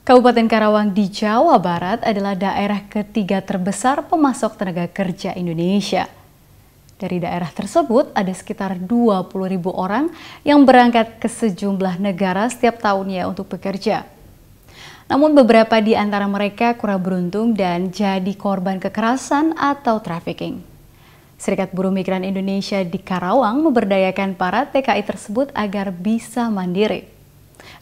Kabupaten Karawang di Jawa Barat adalah daerah ketiga terbesar pemasok tenaga kerja Indonesia. Dari daerah tersebut ada sekitar 20.000 orang yang berangkat ke sejumlah negara setiap tahunnya untuk bekerja. Namun beberapa di antara mereka kurang beruntung dan jadi korban kekerasan atau trafficking. Serikat Buruh Migran Indonesia di Karawang memberdayakan para TKI tersebut agar bisa mandiri.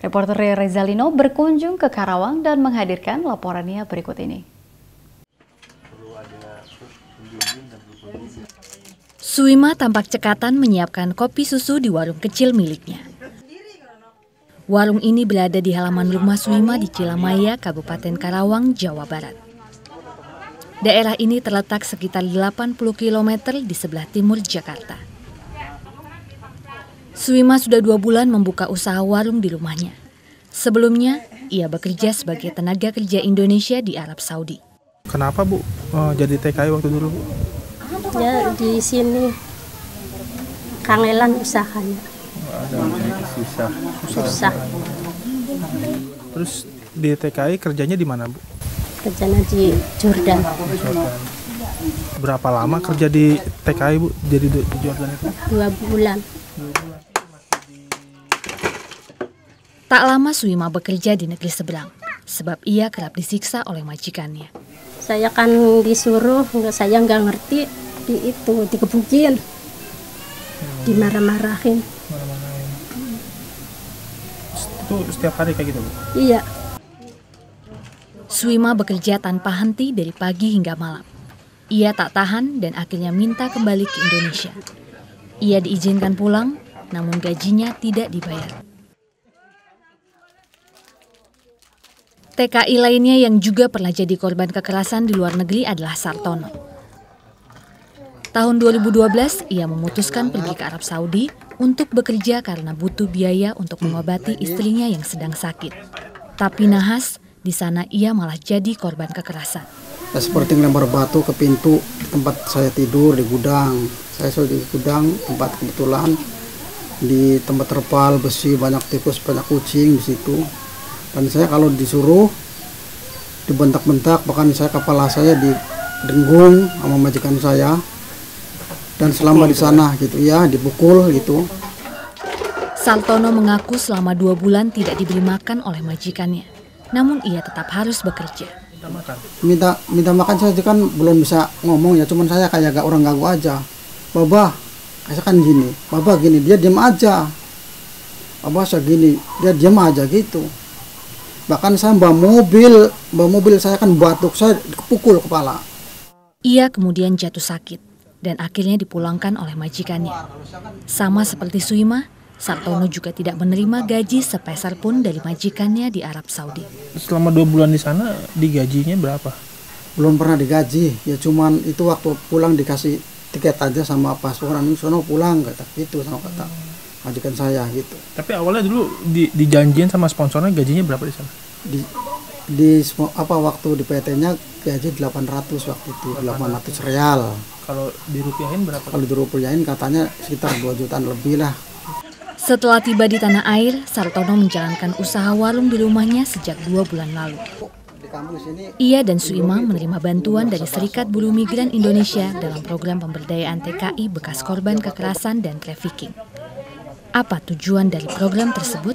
Reporter Rezalino berkunjung ke Karawang dan menghadirkan laporannya berikut ini. Suima tampak cekatan menyiapkan kopi susu di warung kecil miliknya. Warung ini berada di halaman rumah Suima di Cilamaya, Kabupaten Karawang, Jawa Barat. Daerah ini terletak sekitar 80 km di sebelah timur Jakarta. Suima sudah 2 bulan membuka usaha warung di rumahnya. Sebelumnya, ia bekerja sebagai tenaga kerja Indonesia di Arab Saudi. Kenapa Bu jadi TKI waktu dulu Bu? Ya di sini kangelan usahanya. Susah. Terus di TKI kerjanya di mana Bu? Kerjanya di Jordan. Berapa lama kerja di TKI Bu? Jadi di Jordan itu? 2 bulan. Tak lama Suima bekerja di negeri seberang, sebab ia kerap disiksa oleh majikannya. Saya kan disuruh, saya nggak ngerti, dikebukin, dimarah-marahin. Itu setiap hari kayak gitu Bu? Iya. Suima bekerja tanpa henti dari pagi hingga malam. Ia tak tahan dan akhirnya minta kembali ke Indonesia. Ia diizinkan pulang, namun gajinya tidak dibayar. TKI lainnya yang juga pernah jadi korban kekerasan di luar negeri adalah Sartono. Tahun 2012, ia memutuskan pergi ke Arab Saudi untuk bekerja karena butuh biaya untuk mengobati istrinya yang sedang sakit. Tapi nahas, di sana ia malah jadi korban kekerasan. Seperti melempar batu ke pintu tempat saya tidur di gudang. Saya selalu di gudang, tempat kebetulan di tempat terpal, besi, banyak tikus, banyak kucing di situ. Dan saya kalau disuruh dibentak-bentak, bahkan kepala saya didengung sama majikan saya. Dan selama di sana gitu ya, dipukul gitu. Sartono mengaku selama 2 bulan tidak diberi makan oleh majikannya. Namun ia tetap harus bekerja. Minta makan saja kan belum bisa ngomong ya, cuman saya kayak orang ganggu aja. Baba, saya kan gini, Baba gini, dia diam aja. Baba saya gini, dia diam aja gitu. Bahkan saya bawa mobil saya kan batuk, saya dipukul kepala. Ia kemudian jatuh sakit dan akhirnya dipulangkan oleh majikannya. Sama seperti Suima, Sartono juga tidak menerima gaji sepeser pun dari majikannya di Arab Saudi. Selama 2 bulan di sana, digajinya berapa? Belum pernah digaji, ya cuman itu waktu pulang dikasih tiket aja sama pasporan, sono pulang kata gitu sama kata majikan saya gitu. Tapi awalnya dulu dijanjiin sama sponsornya gajinya berapa di sana? Waktu di PT-nya gaji 800 waktu itu, 800 real. Kalau dirupiahin berapa? Kalau dirupiahin katanya sekitar 2 jutaan lebih lah. Setelah tiba di tanah air, Sartono menjalankan usaha warung di rumahnya sejak 2 bulan lalu. Ia dan Suima menerima bantuan dari Serikat Buruh Migran Indonesia dalam program pemberdayaan TKI bekas korban kekerasan dan trafficking. Apa tujuan dari program tersebut?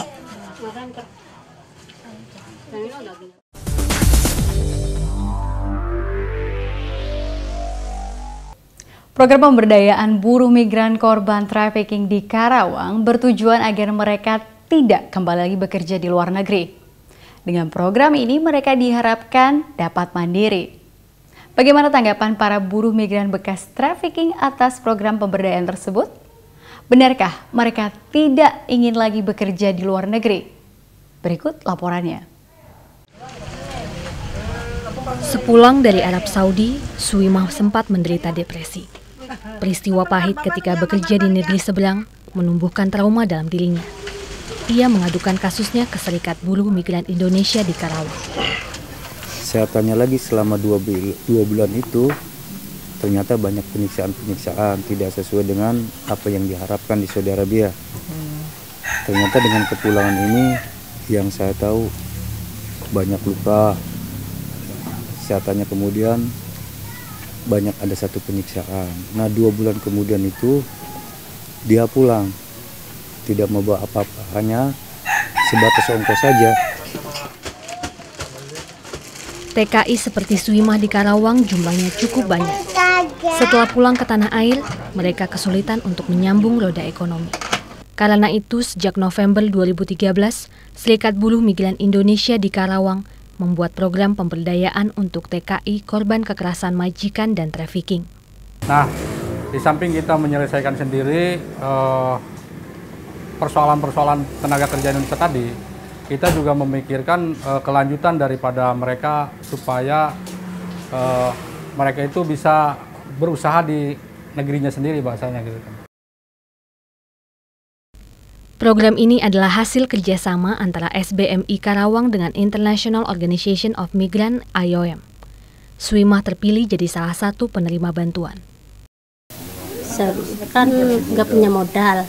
Program pemberdayaan buruh migran korban trafficking di Karawang bertujuan agar mereka tidak kembali lagi bekerja di luar negeri. Dengan program ini mereka diharapkan dapat mandiri. Bagaimana tanggapan para buruh migran bekas trafficking atas program pemberdayaan tersebut? Benarkah mereka tidak ingin lagi bekerja di luar negeri? Berikut laporannya. Sepulang dari Arab Saudi, Suima sempat menderita depresi. Peristiwa pahit ketika bekerja di negeri seberang menumbuhkan trauma dalam dirinya. Ia mengadukan kasusnya ke Serikat Buruh Migran Indonesia di Karawang. Saya tanya lagi selama 2 bulan itu, ternyata banyak penyiksaan tidak sesuai dengan apa yang diharapkan di Saudi Arabia. Ternyata dengan kepulangan ini yang saya tahu banyak luka, kesehatannya kemudian banyak ada satu penyiksaan. Nah 2 bulan kemudian itu dia pulang, tidak membawa apa-apa, hanya sebatas ongkos saja. TKI seperti Suimah di Karawang jumlahnya cukup banyak. Setelah pulang ke tanah air, mereka kesulitan untuk menyambung roda ekonomi. Karena itu, sejak November 2013, Serikat Buruh Migran Indonesia di Karawang membuat program pemberdayaan untuk TKI korban kekerasan majikan dan trafficking. Nah, di samping kita menyelesaikan sendiri persoalan-persoalan tenaga kerja Indonesia tadi, kita juga memikirkan kelanjutan daripada mereka supaya mereka itu bisa berusaha di negerinya sendiri bahasanya gitu kan. Program ini adalah hasil kerjasama antara SBMI Karawang dengan International Organization of Migrant (IOM). Suimah terpilih jadi salah satu penerima bantuan. Saya kan nggak punya modal,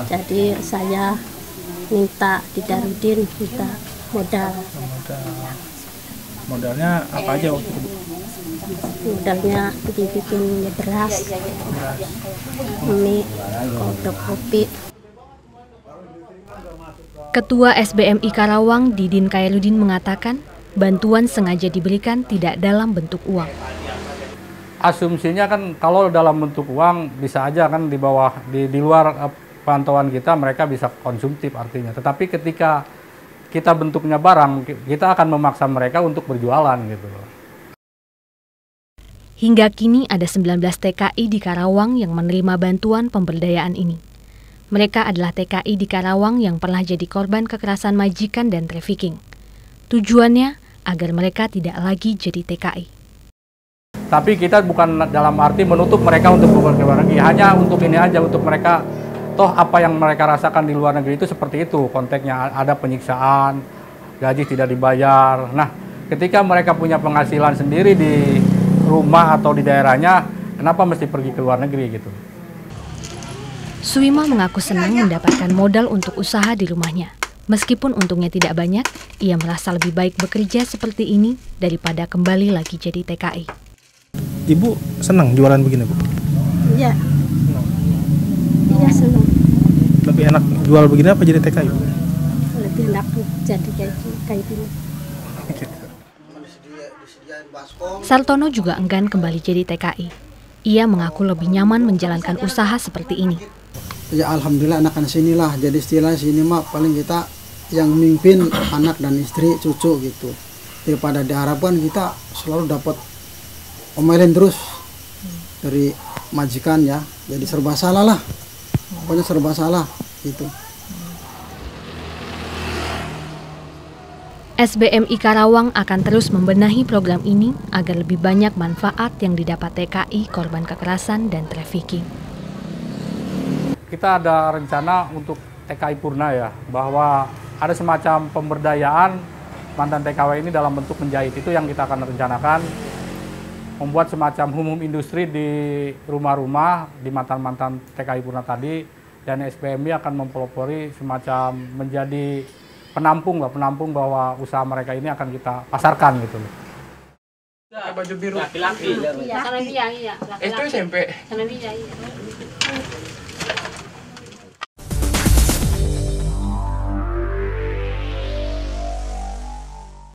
jadi saya minta di Darudin minta modal. Modalnya apa aja waktu itu? Modalnya bikin beras, mie, kodok kopi. Ketua SBMI Karawang, Didin Khairudin mengatakan, bantuan sengaja diberikan tidak dalam bentuk uang. Asumsinya kan kalau dalam bentuk uang bisa aja kan di bawah di luar pantauan kita mereka bisa konsumtif artinya. Tetapi ketika kita bentuknya barang, kita akan memaksa mereka untuk berjualan gitu. Hingga kini ada 19 TKI di Karawang yang menerima bantuan pemberdayaan ini. Mereka adalah TKI di Karawang yang pernah jadi korban kekerasan majikan dan trafficking. Tujuannya agar mereka tidak lagi jadi TKI. Tapi kita bukan dalam arti menutup mereka untuk bekerja luar negeri, hanya untuk ini aja, untuk mereka, toh apa yang mereka rasakan di luar negeri itu seperti itu, konteksnya ada penyiksaan, gaji tidak dibayar. Nah, ketika mereka punya penghasilan sendiri di rumah atau di daerahnya, kenapa mesti pergi ke luar negeri gitu. Suimah mengaku senang mendapatkan modal untuk usaha di rumahnya. Meskipun untungnya tidak banyak, ia merasa lebih baik bekerja seperti ini daripada kembali lagi jadi TKI. Ibu senang jualan begini, Bu? Iya. Iya senang. Lebih enak jual begini apa jadi TKI? Lebih enak jadi kayak gini. Sartono juga enggan kembali jadi TKI. Ia mengaku lebih nyaman menjalankan usaha seperti ini. Ya alhamdulillah anak-anak sinilah, jadi istilahnya sini mah paling kita yang mimpin anak dan istri, cucu gitu. Daripada diharapkan kita selalu dapat omelin terus dari majikan ya, jadi serba salah lah, pokoknya serba salah gitu. SBMI Karawang akan terus membenahi program ini agar lebih banyak manfaat yang didapat TKI korban kekerasan dan trafficking. Kita ada rencana untuk TKI Purna ya, bahwa ada semacam pemberdayaan mantan TKW ini dalam bentuk menjahit. Itu yang kita akan rencanakan, membuat semacam home industri di rumah-rumah di mantan-mantan TKI Purna tadi, dan SBMI akan mempelopori semacam menjadi penampung bahwa usaha mereka ini akan kita pasarkan gitu loh. Baju biru laki-laki. Iya, sama dia, iya. Itu SMP. Sama dia, iya.